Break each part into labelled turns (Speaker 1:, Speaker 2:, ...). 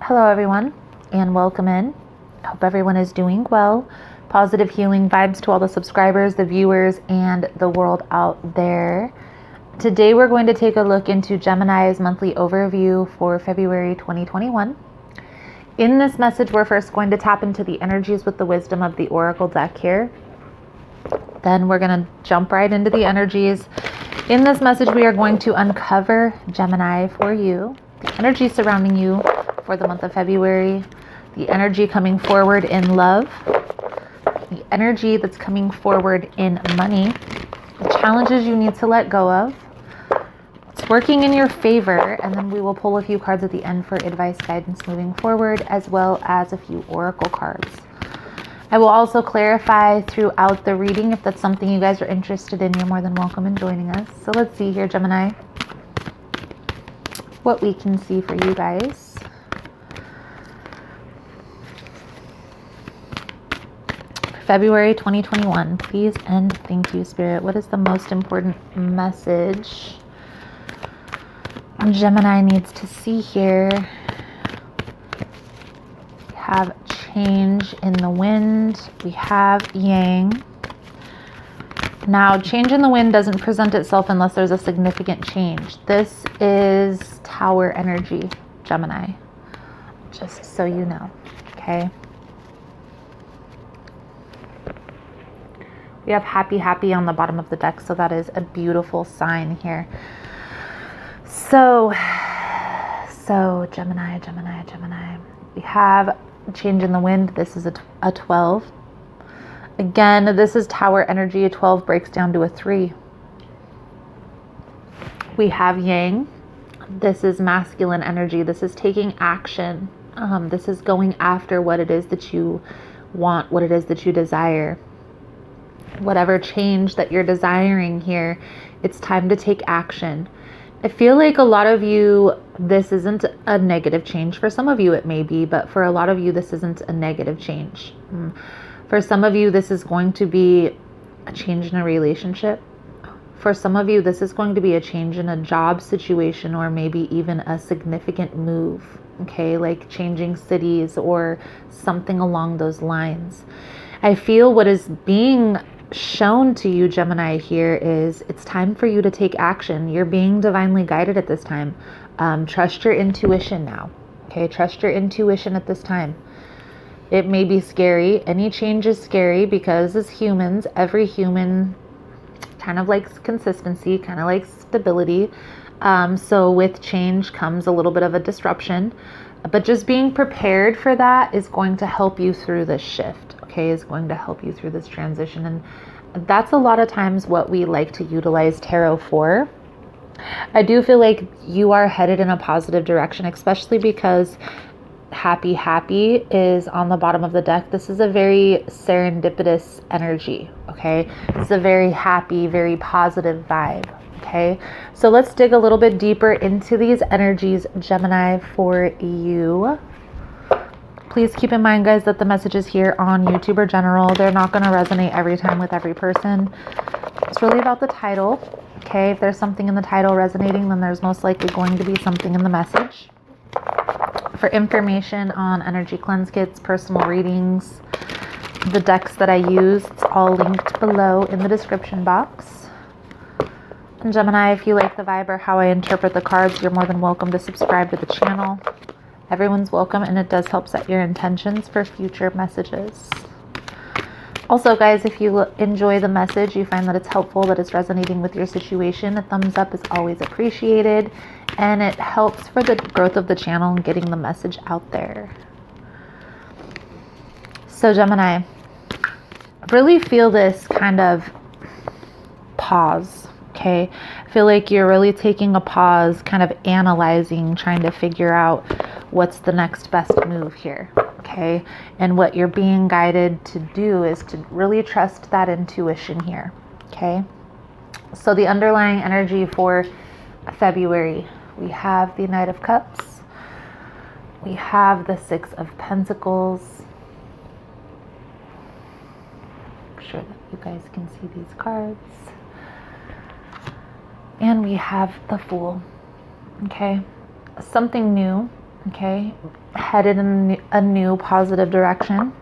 Speaker 1: Hello everyone and welcome in. I hope everyone is doing well. Positive healing vibes to all the subscribers, the viewers, and the world out there. Today we're going to take a look into Gemini's monthly overview for February 2021. In this message, we're first going to tap into the energies with the wisdom of the Oracle deck here. Then we're going to jump right into the energies. In this message, we are going to uncover Gemini for you, the energy surrounding you for the month of February, the energy coming forward in love, the energy that's coming forward in money, the challenges you need to let go of, what's working in your favor, and then we will pull a few cards at the end for advice, guidance moving forward, as well as a few oracle cards. I will also clarify throughout the reading if that's something you guys are interested in. You're more than welcome in joining us. So let's see here, Gemini, what we can see for you guys. February 2021, please and thank you, Spirit. What is the most important message Gemini needs to see here? We have change in the wind. We have yang. Now, change in the wind doesn't present itself unless there's a significant change. This is tower energy, Gemini, just so you know, okay? We have happy, happy on the bottom of the deck, so that is a beautiful sign here. So Gemini. We have change in the wind. This is a 12. Again, this is tower energy. A 12 breaks down to a 3. We have yang. This is masculine energy. This is taking action. This is going after what it is that you want, what it is that you desire. Whatever change that you're desiring here, it's time to take action. I feel like a lot of you, this isn't a negative change. For some of you it may be, but for a lot of you this isn't a negative change. For some of you this is going to be a change in a relationship. For some of you this is going to be a change in a job situation, or maybe even a significant move, okay, like changing cities or something along those lines. I feel what is being shown to you, Gemini, here is it's time for you to take action. You're being divinely guided at this time. Trust your intuition now. Okay, trust your intuition at this time. It may be scary. Any change is scary because as humans, every human kind of likes consistency, kind of likes stability. So with change comes a little bit of a disruption. But just being prepared for that is going to help you through this shift, okay, is going to help you through this transition. And that's a lot of times what we like to utilize tarot for. I do feel like you are headed in a positive direction, especially because happy is on the bottom of the deck. This is a very serendipitous energy, okay? It's a very happy, very positive vibe. Okay, so let's dig a little bit deeper into these energies, Gemini, for you. Please keep in mind, guys, that the messages here on YouTube are general. They're not going to resonate every time with every person. It's really about the title. Okay, if there's something in the title resonating, then there's most likely going to be something in the message. For information on energy cleanse kits, personal readings, the decks that I use, it's all linked below in the description box. And Gemini, if you like the vibe or how I interpret the cards, you're more than welcome to subscribe to the channel. Everyone's welcome, and it does help set your intentions for future messages. Also, guys, if you enjoy the message, you find that it's helpful, that it's resonating with your situation, a thumbs up is always appreciated, and it helps for the growth of the channel and getting the message out there. So Gemini, really feel this kind of pause. Okay, I feel like you're really taking a pause, kind of analyzing, trying to figure out what's the next best move here. Okay, and what you're being guided to do is to really trust that intuition here. Okay, so the underlying energy for February, we have the Knight of Cups, we have the Six of Pentacles. Make sure that you guys can see these cards. And we have the Fool. Okay, something new okay? Headed in a new positive direction,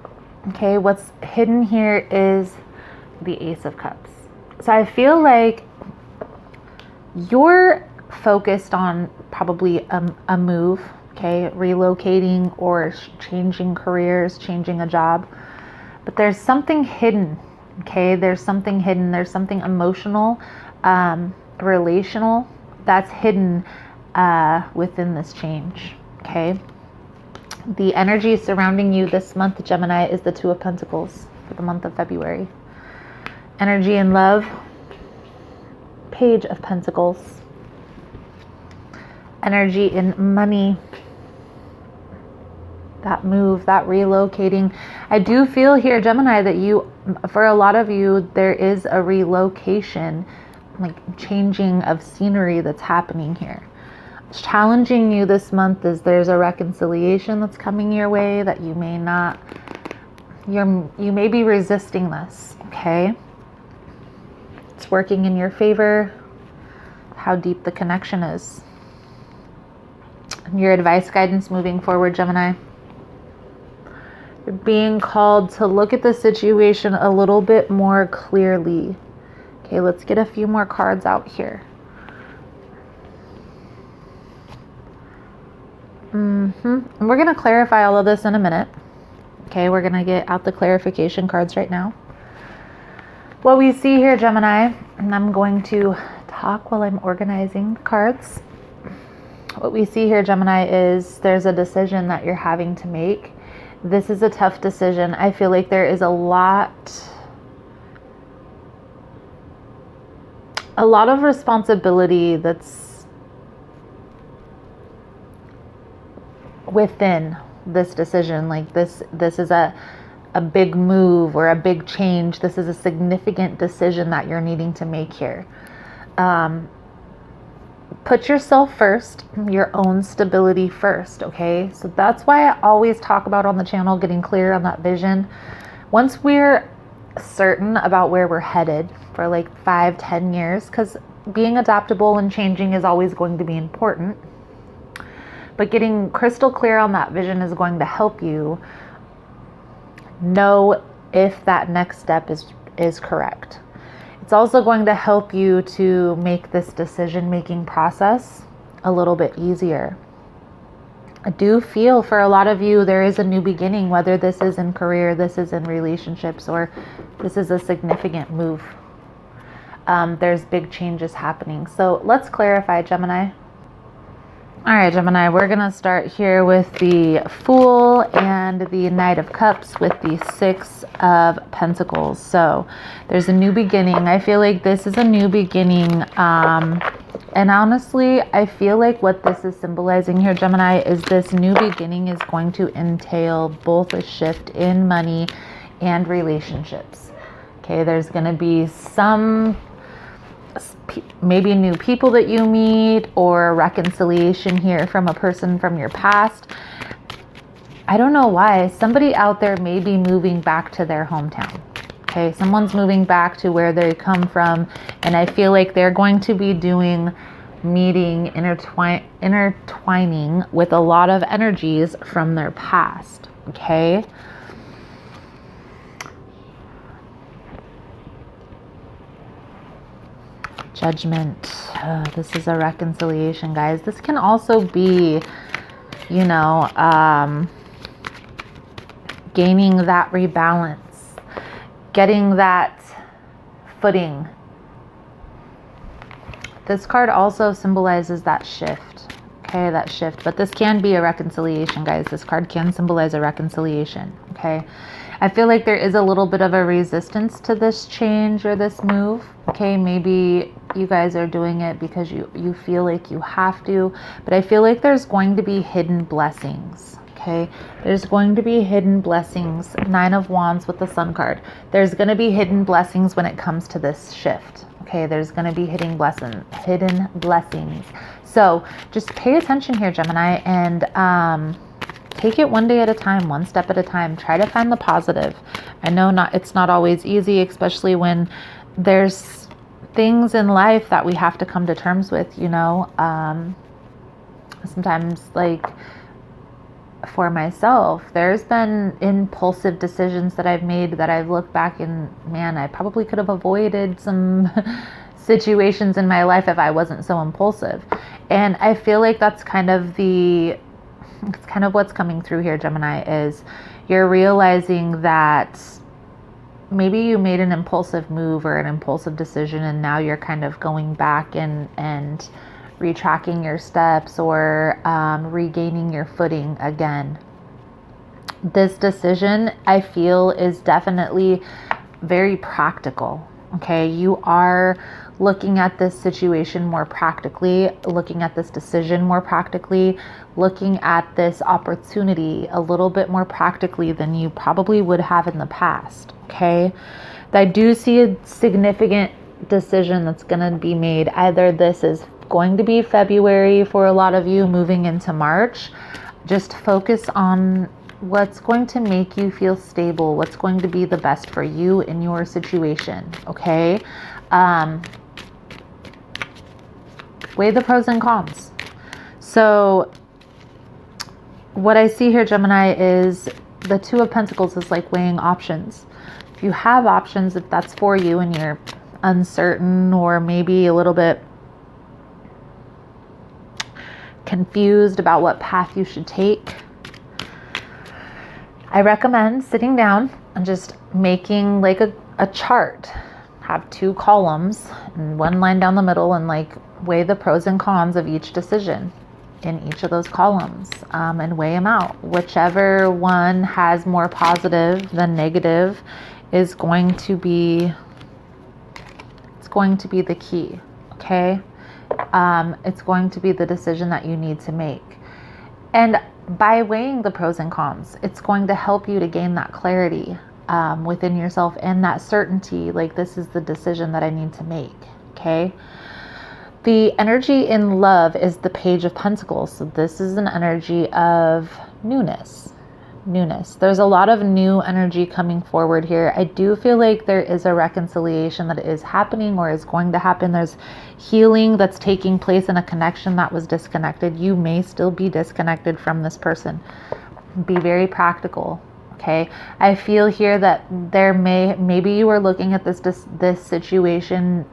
Speaker 1: okay? What's hidden here is the Ace of Cups. So I feel like you're focused on probably a move, okay? Relocating or changing careers, changing a job. But there's something hidden, okay? There's something hidden. There's something emotional, relational that's hidden within this change, okay? The energy surrounding you this month, Gemini, is the Two of Pentacles for the month of February. Energy and love, Page of Pentacles. Energy in money, that move, that relocating. I do feel here, Gemini, that for a lot of you, there is a relocation, like changing of scenery that's happening here. Challenging you this month is there's a reconciliation that's coming your way that you may not, you may be resisting this, okay? It's working in your favor, how deep the connection is. Your advice, guidance moving forward, Gemini. You're being called to look at the situation a little bit more clearly. Okay, let's get a few more cards out here. And we're going to clarify all of this in a minute. Okay, we're going to get out the clarification cards right now. What we see here, Gemini, and I'm going to talk while I'm organizing the cards. What we see here, Gemini, is there's a decision that you're having to make. This is a tough decision. I feel like there is a lot of responsibility that's within this decision. Like this is a big move or a big change. This is a significant decision that you're needing to make here. Put yourself first, your own stability first, okay? So that's why I always talk about on the channel getting clear on that vision. Once we're certain about where we're headed for like 5-10 years, because being adaptable and changing is always going to be important, but getting crystal clear on that vision is going to help you know if that next step is correct. It's also going to help you to make this decision-making process a little bit easier. I do feel for a lot of you, there is a new beginning, whether this is in career, this is in relationships, or this is a significant move. There's big changes happening. So let's clarify, Gemini. All right, Gemini, we're going to start here with the Fool and the Knight of Cups with the Six of Pentacles. So there's a new beginning. I feel like this is a new beginning. And honestly, I feel like what this is symbolizing here, Gemini, is this new beginning is going to entail both a shift in money and relationships. Okay, there's going to be some maybe new people that you meet or reconciliation here from a person from your past. I don't know why. Somebody out there may be moving back to their hometown. Okay, someone's moving back to where they come from, and I feel like they're going to be doing intertwining with a lot of energies from their past. Okay. Judgment. This is a reconciliation, guys. This can also be, gaining that rebalance, getting that footing. This card also symbolizes that shift. Okay, that shift. But this can be a reconciliation, guys. This card can symbolize a reconciliation. Okay. I feel like there is a little bit of a resistance to this change or this move. Okay, maybe you guys are doing it because you feel like you have to, but I feel like there's going to be hidden blessings. Okay, there's going to be hidden blessings. 9 of Wands with the Sun card. There's going to be hidden blessings when it comes to this shift. Okay, there's going to be hidden blessings. So just pay attention here, Gemini, and take it one day at a time, one step at a time. Try to find the positive. I know it's not always easy, especially when there's things in life that we have to come to terms with, Sometimes, like, for myself, there's been impulsive decisions that I've made that I've looked back and, man, I probably could have avoided some situations in my life if I wasn't so impulsive. And I feel like that's kind of what's coming through here, Gemini, is you're realizing that maybe you made an impulsive move or an impulsive decision, and now you're kind of going back and retracking your steps or regaining your footing again. This decision, I feel, is definitely very practical. Okay, you are looking at this situation more practically, looking at this decision more practically, looking at this opportunity a little bit more practically than you probably would have in the past. Okay, I do see a significant decision that's going to be made. Either this is going to be February for a lot of you, moving into March. Just focus on what's going to make you feel stable, what's going to be the best for you in your situation. Okay, weigh the pros and cons. So what I see here, Gemini, is the Two of Pentacles is like weighing options. If you have options, if that's for you and you're uncertain or maybe a little bit confused about what path you should take, I recommend sitting down and just making like a chart. Have 2 columns and 1 line down the middle, and like weigh the pros and cons of each decision in each of those columns, and weigh them out. Whichever one has more positive than negative is going to be the key. Okay, it's going to be the decision that you need to make. And by weighing the pros and cons, it's going to help you to gain that clarity within yourself and that certainty, like this is the decision that I need to make. Okay. The energy in love is the Page of Pentacles. So this is an energy of newness. There's a lot of new energy coming forward here. I do feel like there is a reconciliation that is happening or is going to happen. There's healing that's taking place in a connection that was disconnected. You may still be disconnected from this person. Be very practical. Okay. I feel here that maybe you are looking at this situation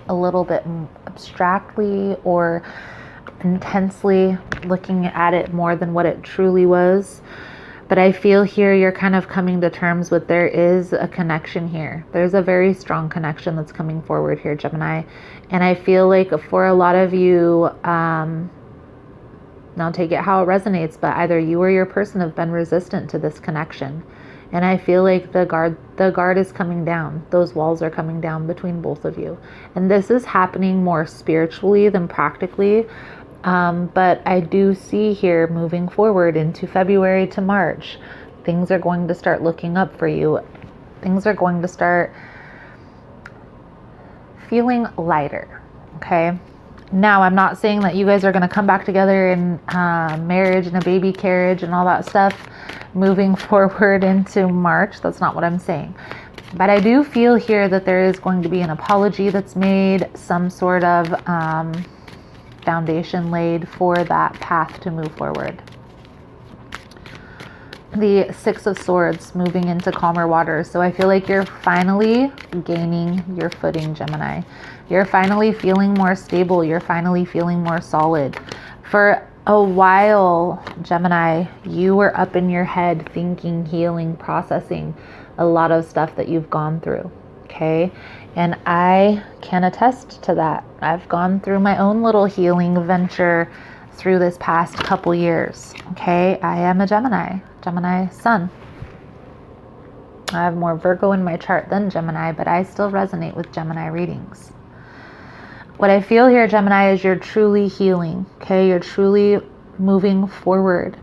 Speaker 1: a little bit abstractly or intensely, looking at it more than what it truly was. But I feel here you're kind of coming to terms with there is a connection here. There's a very strong connection that's coming forward here, Gemini. And I feel like for a lot of you, now take it how it resonates, but either you or your person have been resistant to this connection. And I feel like the guard is coming down. Those walls are coming down between both of you. And this is happening more spiritually than practically. But I do see here moving forward into February to March, things are going to start looking up for you. Things are going to start feeling lighter. Okay. Now, I'm not saying that you guys are going to come back together in marriage and a baby carriage and all that stuff moving forward into March. That's not what I'm saying. But I do feel here that there is going to be an apology that's made, some sort of foundation laid for that path to move forward. The Six of Swords, moving into calmer waters. So I feel like you're finally gaining your footing, Gemini. You're finally feeling more stable. You're finally feeling more solid. For a while, Gemini, you were up in your head thinking, healing, processing a lot of stuff that you've gone through. Okay. And I can attest to that. I've gone through my own little healing venture through this past couple years. Okay. I am a Gemini sun. I have more Virgo in my chart than Gemini, but I still resonate with Gemini readings. What I feel here, Gemini, is you're truly healing. Okay. You're truly moving forward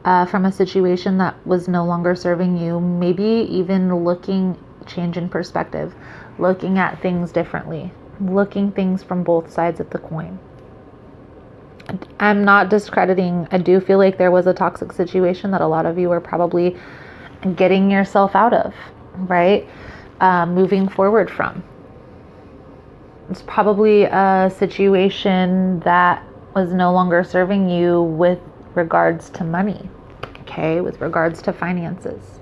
Speaker 1: from a situation that was no longer serving you. Maybe even change in perspective, looking at things differently, looking things from both sides of the coin. I'm not discrediting. I do feel like there was a toxic situation that a lot of you are probably getting yourself out of, right? Moving forward from. It's probably a situation that was no longer serving you with regards to money, okay, with regards to finances.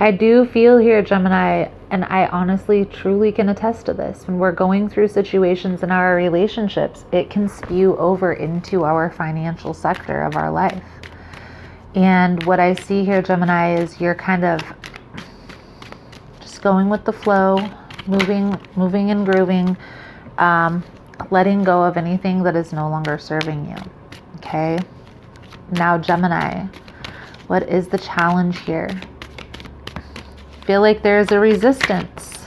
Speaker 1: I do feel here, Gemini, and I honestly, truly can attest to this. When we're going through situations in our relationships, it can spew over into our financial sector of our life. And what I see here, Gemini, is you're kind of just going with the flow, moving and grooving, letting go of anything that is no longer serving you. Okay. Now, Gemini, what is the challenge here? I feel like there's a resistance.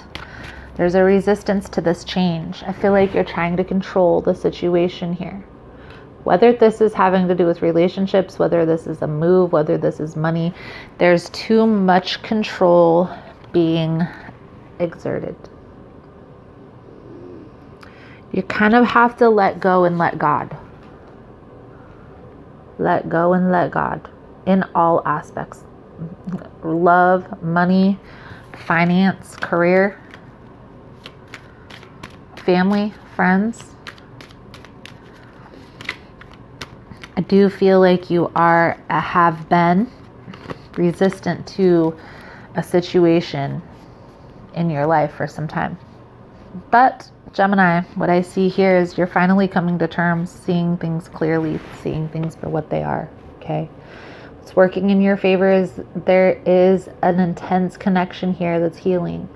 Speaker 1: There's a resistance to this change. I feel like you're trying to control the situation here. Whether this is having to do with relationships, whether this is a move, whether this is money, there's too much control being exerted. You kind of have to let go and let God. Let go and let God in all aspects. Love, money, finance, career, family, friends. I do feel like you have been resistant to a situation in your life for some time. But Gemini, what I see here is you're finally coming to terms, seeing things clearly, seeing things for what they are, okay? What's working in your favor is there is an intense connection here that's healing.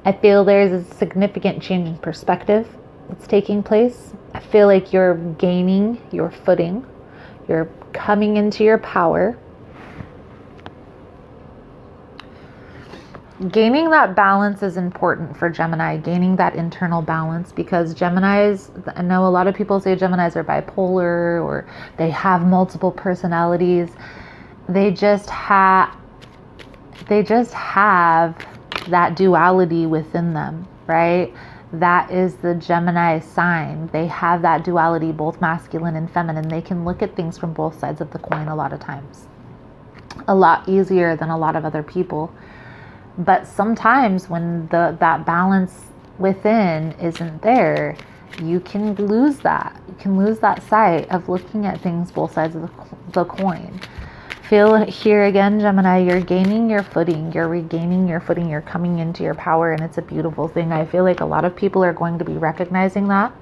Speaker 1: I feel there's a significant change in perspective that's taking place. I feel like you're gaining your footing. You're coming into your power. Gaining that balance is important for Gemini, gaining that internal balance, because Geminis, I know a lot of people say Geminis are bipolar or they have multiple personalities. They just have that duality within them, right? That is the Gemini sign. They have that duality, both masculine and feminine. They can look at things from both sides of the coin a lot of times. A lot easier than a lot of other people. But sometimes when that balance within isn't there, you can lose that. You can lose that sight of looking at things both sides of the coin. Feel here again, Gemini, you're gaining your footing. You're regaining your footing. You're coming into your power, and it's a beautiful thing. I feel like a lot of people are going to be recognizing that.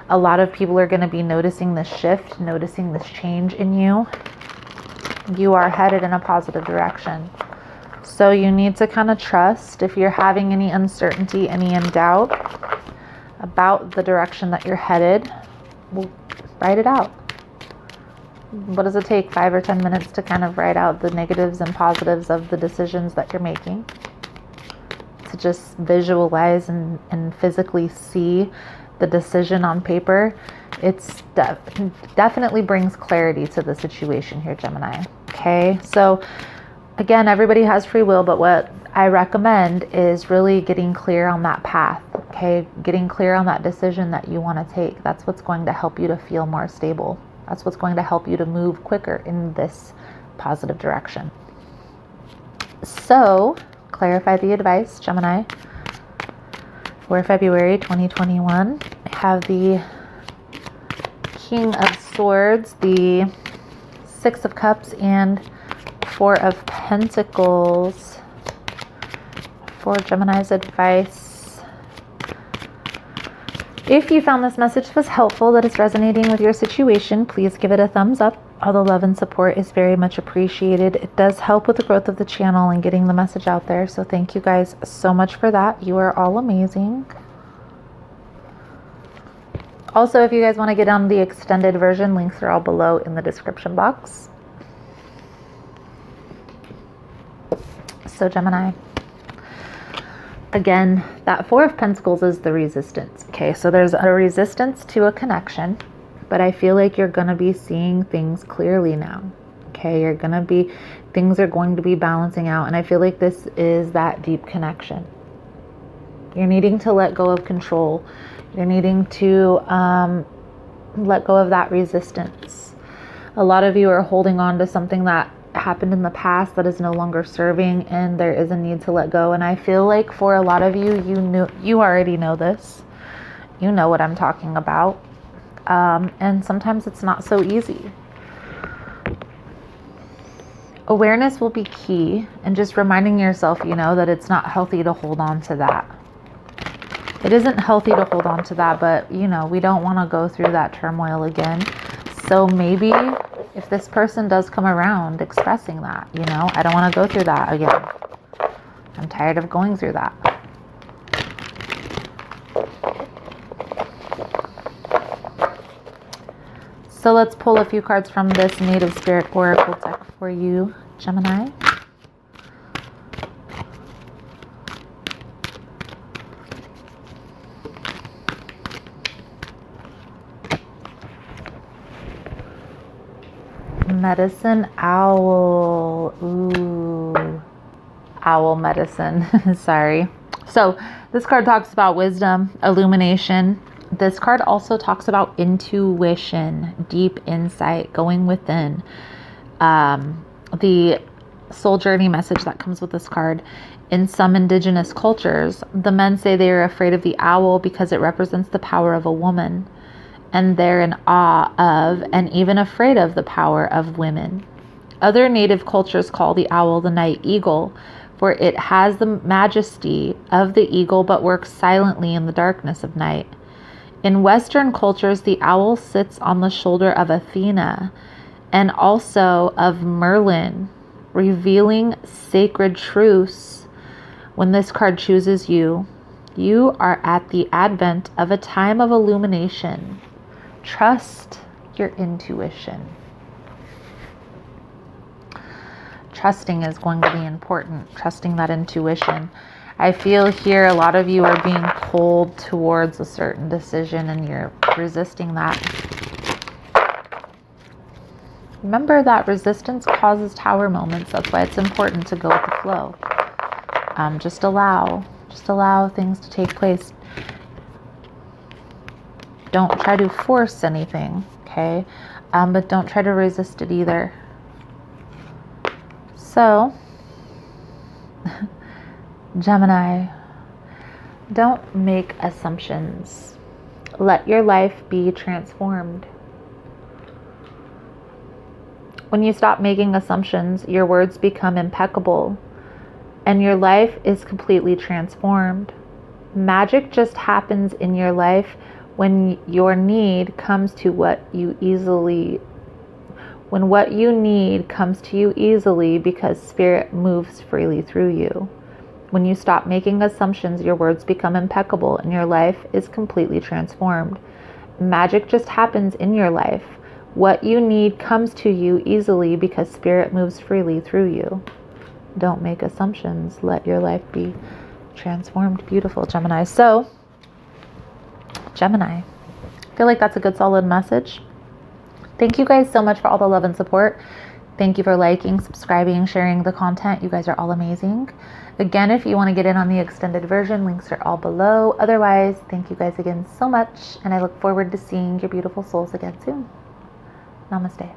Speaker 1: A lot of people are going to be noticing this shift, noticing this change in you. You are headed in a positive direction. So you need to kind of trust. If you're having any uncertainty, any doubt about the direction that you're headed, well, write it out. What does it take? 5 or 10 minutes to kind of write out the negatives and positives of the decisions that you're making? To just visualize and physically see the decision on paper. It's definitely brings clarity to the situation here, Gemini. Okay, so again, everybody has free will, but what I recommend is really getting clear on that path, okay? Getting clear on that decision that you want to take. That's what's going to help you to feel more stable. That's what's going to help you to move quicker in this positive direction. So, clarify the advice, Gemini. For February 2021, I have the King of Swords, the Six of Cups, and Four of Pentacles for Gemini's advice. If you found this message was helpful, that is resonating with your situation, please give it a thumbs up. All the love and support is very much appreciated. It does help with the growth of the channel and getting the message out there. So thank you guys so much for that. You are all amazing. Also, if you guys want to get on the extended version, links are all below in the description box. So Gemini, again, that Four of Pentacles is the resistance. Okay, so there's a resistance to a connection, but I feel like you're going to be seeing things clearly now. Okay, things are going to be balancing out. And I feel like this is that deep connection. You're needing to let go of control. You're needing to let go of that resistance. A lot of you are holding on to something that happened in the past that is no longer serving, and there is a need to let go. And I feel like for a lot of you, you already know this. You know what I'm talking about. And sometimes it's not so easy. Awareness will be key, and just reminding yourself, that it's not healthy to hold on to that. It isn't healthy to hold on to that, but, we don't want to go through that turmoil again. So maybe if this person does come around expressing that, I don't want to go through that again. I'm tired of going through that. So let's pull a few cards from this Native Spirit Oracle deck for you, Gemini. Medicine Owl. Ooh. Owl medicine. Sorry. So this card talks about wisdom, illumination. This card also talks about intuition, deep insight, going within. The soul journey message that comes with this card. In some indigenous cultures, the men say they are afraid of the owl because it represents the power of a woman, and they're in awe of and even afraid of the power of women. Other native cultures call the owl the night eagle, for it has the majesty of the eagle but works silently in the darkness of night. In Western cultures, the owl sits on the shoulder of Athena and also of Merlin, revealing sacred truths. When this card chooses you, you are at the advent of a time of illumination. Trust your intuition. Trusting is going to be important. Trusting that intuition. I feel here a lot of you are being pulled towards a certain decision and you're resisting that. Remember that resistance causes tower moments. That's why it's important to go with the flow. Just allow things to take place. Don't try to force anything, okay? But don't try to resist it either. So, Gemini, don't make assumptions. Let your life be transformed. When you stop making assumptions, your words become impeccable, and your life is completely transformed. Magic just happens in your life when your need comes to what you need comes to you easily because spirit moves freely through you. When you stop making assumptions, your words become impeccable and your life is completely transformed. Magic just happens in your life. What you need comes to you easily because spirit moves freely through you. Don't make assumptions. Let your life be transformed. Beautiful, Gemini. So, Gemini, I feel like that's a good solid message. Thank you guys so much for all the love and support. Thank you for liking, subscribing, sharing the content. You guys are all amazing. Again, if you want to get in on the extended version, links are all below. Otherwise, thank you guys again so much, and I look forward to seeing your beautiful souls again soon. Namaste.